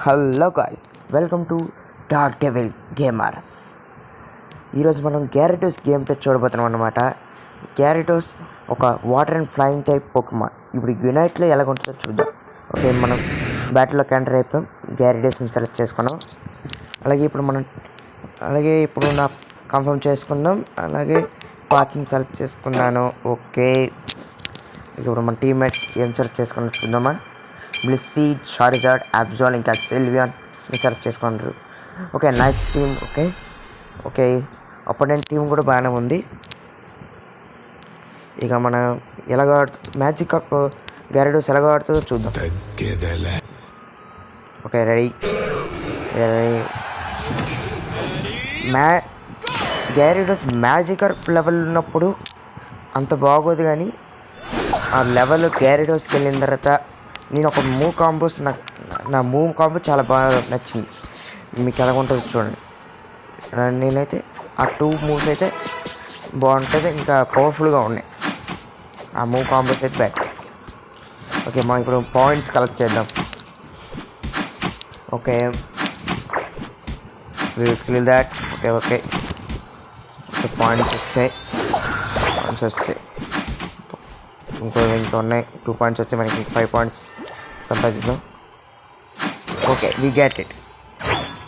Hello guys, welcome to dark devil gamers. ఈరోజు మనం గ్యారడోస్ game play చూడబోతున్నాం అన్నమాట. గ్యారడోస్ ఒక water and flying type Pokemon. ఇప్పుడు యునైట్లో ఎలా ఉంటుందో చూద్దాం. ఓకే, మనం బ్యాటిల్లోకి ఎంటర్ అయిపోయాం. గ్యారడోస్ని సెలెక్ట్ చేసుకున్నాం. అలాగే ఇప్పుడు నా కన్ఫర్మ్ చేసుకున్నాం. అలాగే పాత్ని సెలెక్ట్ చేసుకున్నాను. ఓకే, ఇప్పుడు మన టీమ్మేట్స్ ఏం సెలెక్ట్ చేసుకున్నాం చూద్దామా. బ్లిస్సీ, చార్జార్డ్, అబ్జాల్, ఇంకా సిల్వియాన్ని సెలెక్ట్ చేసుకున్నారు. Okay, nice team. Okay opponent team కూడా బాగానే ఉంది. ఇక మన ఎలాగ మ్యాజిక్ కప్ గ్యారడోస్ ఎలాగ ఆడుతుందో చూద్దాం. Okay, ready. Gyarados Magikarp level ఉన్నప్పుడు అంత బాగోదు, కానీ ఆ లెవెల్ గ్యారడోస్కి వెళ్ళిన తర్వాత నేను ఒక మూవ్ కాంబోస్ నా మూవ్ కాంబో చాలా బాగా నచ్చింది. మీకు ఎలా ఉంటుందో చూడండి. నేనైతే ఆ 2 మూవ్స్ అయితే బాగుంటుంది, ఇంకా పవర్ఫుల్గా ఉన్నాయి. ఆ మూవ్ కాంబోస్ అయితే బెటర్. ఓకే, మనం ఇప్పుడు పాయింట్స్ కలెక్ట్ చేద్దాం. Okay, feel that. Okay points వచ్చాయి. ఇంకా ఉన్నాయి. 2 పాయింట్స్ వచ్చాయి. మనకి 5 పాయింట్స్ సంపాదిద్దాం. Okay, we get it.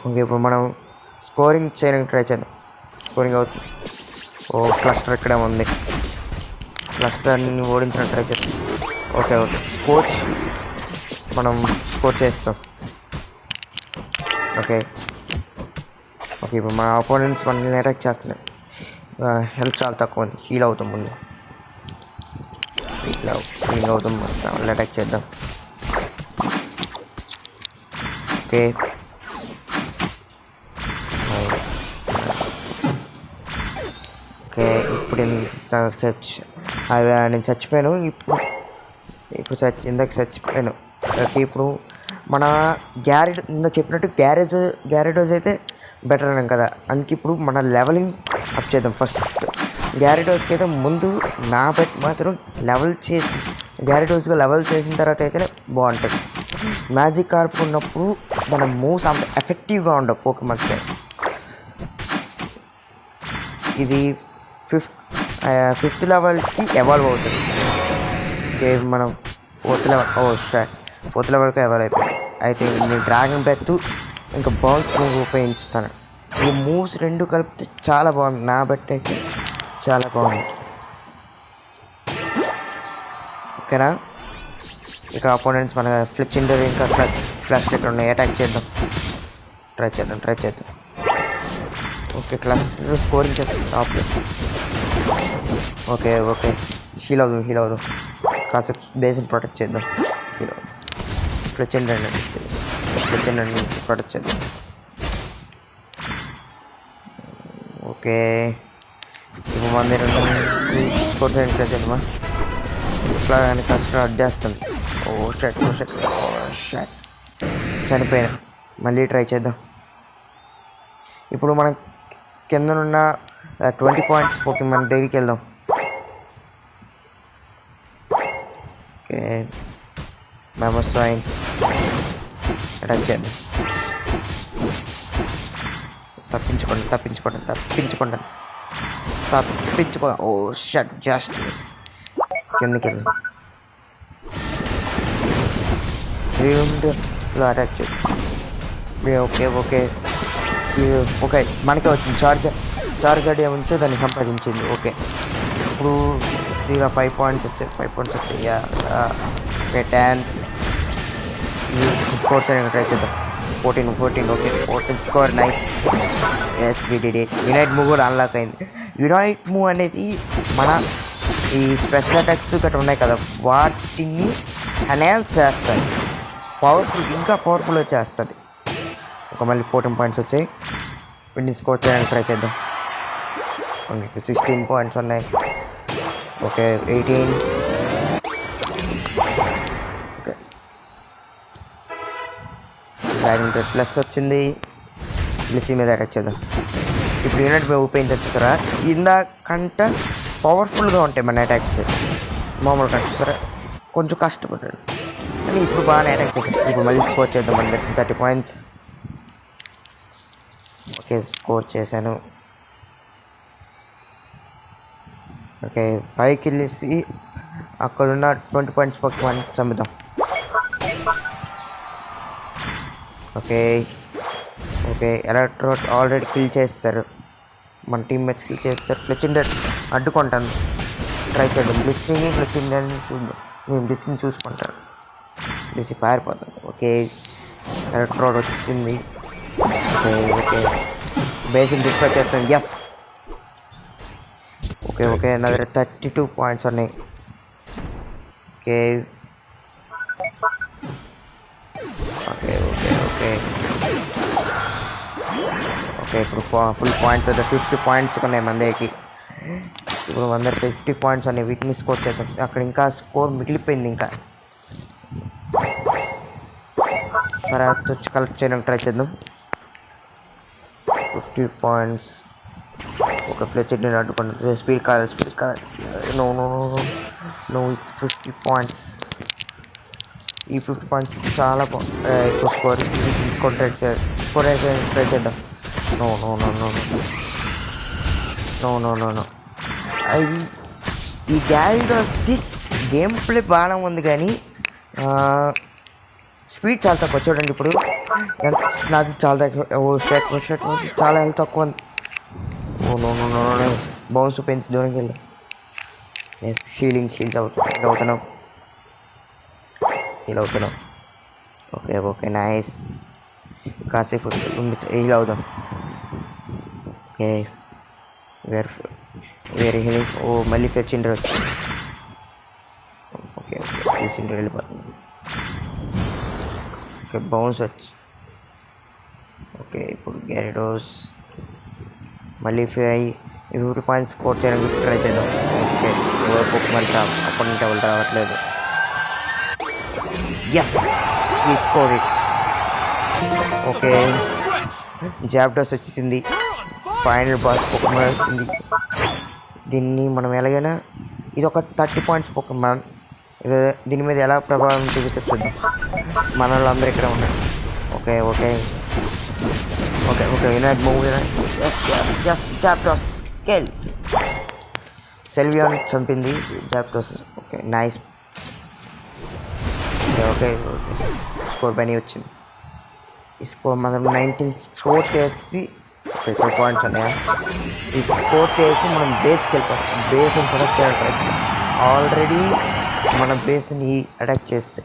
Okay, ఇప్పుడు మనం స్కోరింగ్ చేయడానికి ట్రై చేద్దాం. స్కోరింగ్ అవుతుంది. క్లస్టర్ ఇక్కడే ఉంది. క్లస్టర్ని ఓడించడానికి ట్రై చేద్దాం. ఓకే మనం స్కోర్ చేస్తాం. ఓకే ఇప్పుడు మన అపోనెంట్స్ మనల్ని అటాక్ చేస్తున్నాయి. హెల్త్ చాలా తక్కువ ఉంది. హీల్ అవుతాం ముందు. హీల్ అవుతాం, మొత్తం అటాక్ చేద్దాం. ఓకే ఇప్పుడు నేను చచ్చిపోయాను. ఇందాక చచ్చిపోయాను. ఓకే, ఇప్పుడు మన ఇందాక చెప్పినట్టు గ్యారడోస్ అయితే బెటర్ అన్నాం కదా, అందుకే ఇప్పుడు మన లెవెలింగ్ అప్ చేద్దాం. ఫస్ట్ గ్యారడోస్కి అయితే ముందు నా బెట్ మాత్రం లెవెల్ చేసి గ్యారడోస్గా లెవెల్ చేసిన తర్వాత అయితేనే బాగుంటుంది. మ్యాజిక్ కార్ప్ ఉన్నప్పుడు మన మూవ్స్ అంత ఎఫెక్టివ్గా ఉండవు పోకెమాన్స్కి. ఇది ఫిఫ్త్ లెవెల్కి ఎవాల్వ్ అవుతుంది. ఓకే, మనం ఫోర్త్ లెవెల్కి ఎవాల్వ్ అయిపోయింది. అయితే నేను డ్రాగన్ బ్రెత్ ఇంకా బౌన్స్ మూవ్ ఉపయోగిస్తాను. ఈ మూవ్స్ 2 కలిపితే చాలా బాగుంది. నా బెట్ అయితే చాలా బాగుంది. ఓకేనా, ఇక అపోనెంట్స్ మన ఫ్లిచ్చిండర్ ఇంకా క్లస్టర్ ఇక్కడ ఉన్నాయి. అటాక్ చేద్దాం. ట్రై చేద్దాం. ఓకే, క్లస్టర్ స్కోరింగ్ చేస్తాం టాప్లో. ఓకే హీల్ అవుదాం. కాసేపు బేస్ని ప్రొటెక్ట్ చేద్దాం. హీల్ అవుదాం. ఫ్లిచ్చిండర్ ప్రొటెక్ట్ చేద్దాం. ఓకే, ఇప్పుడు మన దగ్గర స్కోర్ చేయడానికి ట్రై చేద్దామా. ఇట్లా కానీ కష్టం అడ్డేస్తుంది. షట్ చనిపోయినా. మళ్ళీ ట్రై చేద్దాం. ఇప్పుడు మనం కిందనున్న 20 పాయింట్స్ పోతే మన దగ్గరికి వెళ్దాం. ఓకే, మెమోసైన్ అటాక్ చేద్దాం. తప్పించుకోండి. షట్ జస్ట్ కిందకి వెళ్ళి అటాక్ చేద్దాం. ఓకే మనకే వచ్చింది. చార్జర్ ఏముంచో దాన్ని సంపాదించింది. ఓకే, ఇప్పుడు 5 పాయింట్స్ వచ్చాయి. ఓకే 10 స్కోర్ చేయడానికి ట్రై చేద్దాం. 14. Okay 14 score. Nice. Yes, we did it. Unite move కూడా అన్లాక్ అయింది. యునైట్ మూవ్ అనేది మన ఈ స్పెషల్ అటాక్స్ గట్రా ఉన్నాయి కదా, వాటిని ఎన్హాన్స్ చేస్తుంది. ఇంకా పవర్ఫుల్గా చేస్తుంది. ఒక మళ్ళీ 14 పాయింట్స్ వచ్చాయి. వీటిని స్కోర్ చేయడానికి ట్రై చేద్దాం. ఓకే 16 పాయింట్స్ ఉన్నాయి. ఓకే 18. ఓకే డ్రాగన్ ప్లస్ వచ్చింది. బ్లిస్సీ మీద అటాక్ చేద్దాం. ఇప్పుడు యూనిట్ మీద ఉపయోగించవచ్చు కదా, ఇందాకంటే పవర్ఫుల్గా ఉంటాయి మన అటాక్స్. మామూలుగా చూసారా, కొంచెం కష్టపడండి. కానీ ఇప్పుడు బాగానే అటాక్ చేశాను. ఇప్పుడు మళ్ళీ స్కోర్ చేద్దాం. 30 పాయింట్స్. ఓకే, స్కోర్ చేశాను. ఓకే, పైకి వెళ్ళేసి అక్కడున్న 20 పాయింట్స్ పక్కన చంపుదాం. Okay okay, electrode already kill చేస్తారు. మన టీమ్మేట్స్ కిల్ చేస్తారు. ఫ్లెచిండర్ అడ్డుకుంటాను. ట్రై చేద్దాం. ఫ్లెచిండర్ని చూద్దాం. మేము బ్లిస్ని చూసుకుంటాను. బ్లిస్ పారిపోతాం. ఓకే, ఎలక్ట్రోడ్ వచ్చింది. ఓకే ఓకే, బేసిక్ డిస్ట్రాయ్ చేస్తాం. ఎస్. ఓకే ఓకే, నా దగ్గర 32 పాయింట్స్ ఉన్నాయి. Okay okay okay okay okay, ఇప్పుడు ఫుల్ పాయింట్స్ అయితే 50 పాయింట్స్ ఉన్నాయి మన దగ్గరికి. ఇప్పుడు మన దగ్గర 50 పాయింట్స్ ఉన్నాయి. వీటిని స్కోర్ చేద్దాం. అక్కడ ఇంకా స్కోర్ మిగిలిపోయింది. ఇంకా తర్వాత వచ్చి కలెక్ట్ చేయడానికి ట్రై చేద్దాం. 50 పాయింట్స్. ఒక ఫ్లెచ్ అడ్డుకుంటుంది. స్పీడ్ కాదు. No no no no, it's 50 points. ఈ 50 పాయింట్స్ చాలా ఎక్కువ స్కోర్. స్కోర్ ట్రై చేద్దాం. No no no no no no no no అది ఈ గ్యారీడోస్ దిస్ గేమ్ ప్లే బాగానే ఉంది, కానీ స్పీడ్ చాలా తక్కువ. చూడండి ఇప్పుడు నాది చాలా తక్కువ. చాలా హెల్త్ తక్కువ ఉంది. Oh no no no no, bounce పెన్స్ దూరంకి వెళ్ళి హీల్ అవుతున్నాం. Okay okay, nice. కాసేపు హీల్ అవుదాం. ఓకే, వేరే హీలింగ్. ఓ మళ్ళీ ఫ్లెచిండర్ వచ్చింది. ఓకే ఓకే, ఫ్లెచిండర్ వెళ్ళిపోతుంది. ఓకే, బౌన్స్ వచ్చి. ఓకే, ఇప్పుడు గ్యారిడోస్ మళ్ళీ 50 పాయింట్స్ స్కోర్ చేయడానికి ట్రై చేద్దాం. ఓకే, మళ్ళీ అప్పటి నుంచి ఎవరు రావట్లేదు. Yes, we score it. Okay, Zapdos వచ్చేసింది. ఫైనల్ బాస్ పొక్కమాన్ వచ్చింది. దీన్ని మనం ఎలాగైనా ఇది ఒక 30 పాయింట్స్ పొక్కమాన్. దీని మీద ఎలా ప్రభావం చూపిస్తే చూద్దాం. మన వాళ్ళందరూ ఇక్కడ ఉన్నారు. Okay okay okay okay, unite move. Zapdos kill. Sylveon చంపింది Zapdos. Okay, nice. Okay okay, score పని వచ్చింది. ఈ స్కోర్ మనం 19 స్కోర్ చేసి 2 పాయింట్స్ ఉన్నాయా. ఈ స్కోర్ చేసి మనం బేస్కి వెళ్ళిపోతాం. బేస్ని ప్రొటెక్ట్ చేయాలి. ఆల్రెడీ మన బేస్ని అటాక్ చేస్తే.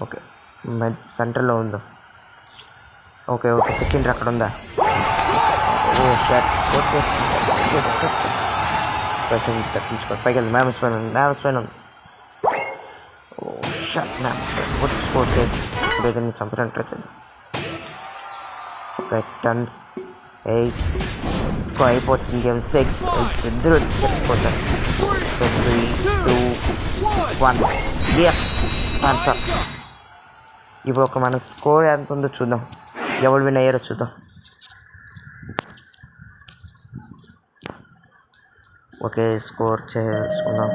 ఓకే, సెంటర్లో ఉందా. ఓకే ఓకే, సెకండ్ అక్కడ ఉందా. ఓ షాట్ స్కోర్ చేసి తప్పించుకో. పైకి వెళ్తుంది. మ్యామ్స్ పైన ఉంది. ఓ షాట్ మ్యామ్స్ స్కోర్ చేసి ఇప్పుడు చంపడానికి ట్రై చేద్దాం. ఓకే, 10 8 స్కోర్ అయిపోతుంది. గేమ్ 6 ఇద్దరు చచ్చిపోతారు. 3 2 1 ఆన్సర్. ఇప్పుడు ఒక మన స్కోర్ ఎంత ఉందో చూద్దాం. ఎవరు విన్ అయ్యారో చూద్దాం. ఓకే, స్కోర్ చేసుకుందాం.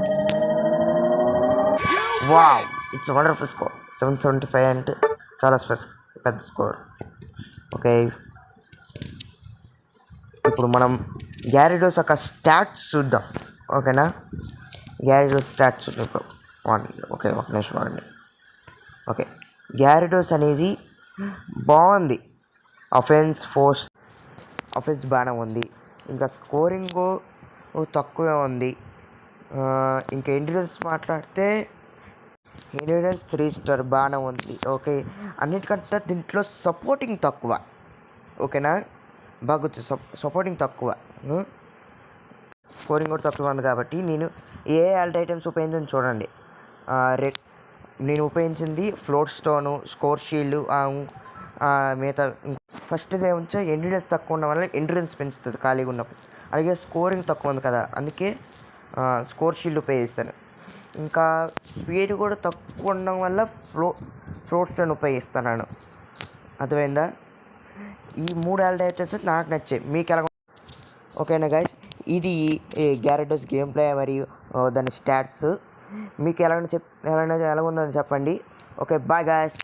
Wow, it's wonderful score. 775 అంటే చాలా పెద్ద స్కోర్. ఓకే, ఇప్పుడు మనం గ్యారిడోస్ యొక్క స్టాట్స్ చూద్దాం. ఓకేనా, గ్యారిడోస్ స్టాట్స్ ఇప్పుడు ఓకే, ఒక నిమిషం అండి. ఓకే, గ్యారిడోస్ అనేది బాగుంది. అఫెన్స్ బాగానే ఉంది. ఇంకా స్కోరింగ్ తక్కువే ఉంది. ఇంకా ఎండ్యూరెన్స్ మాట్లాడితే ఎండ్యూరెన్స్ 3 స్టార్ బాగానే ఉంది. ఓకే, అన్నిటికంటే దీంట్లో సపోర్టింగ్ తక్కువ. ఓకేనా, బాగా సపోర్టింగ్ తక్కువ, స్కోరింగ్ కూడా తక్కువ ఉంది. కాబట్టి నేను ఏ ఆల్ట్ ఐటమ్స్ ఉపయోగించని చూడండి. నేను ఉపయోగించింది ఫ్లోట్ స్టోను, స్కోర్ షీల్డ్, మిగతా. ఫస్ట్ ఏమొచ్చా ఎండ్యూరెన్స్ తక్కువ ఉండడం వల్ల ఎండ్యూరెన్స్ పెంచుతుంది ఖాళీగా ఉన్నప్పుడు. అలాగే స్కోరింగ్ తక్కువ ఉంది కదా, అందుకే స్కోర్ షీల్డ్ ఉపయోగిస్తాను. ఇంకా స్పీడ్ కూడా తక్కువ ఉండడం వల్ల ఫ్లోట్ స్టోన్ ఉపయోగిస్తున్నాను. అర్థమైందా? ఈ 3 ఆల్ట్ ఐటమ్స్ నాకు నచ్చాయి. మీకు ఎలా? ఓకేనా గైస్, ఇది గ్యారెడోస్ గేమ్ ప్లే మరియు దాని స్టాట్స్. మీకు ఎలా ఉందో చెప్పండి. Okay bye guys.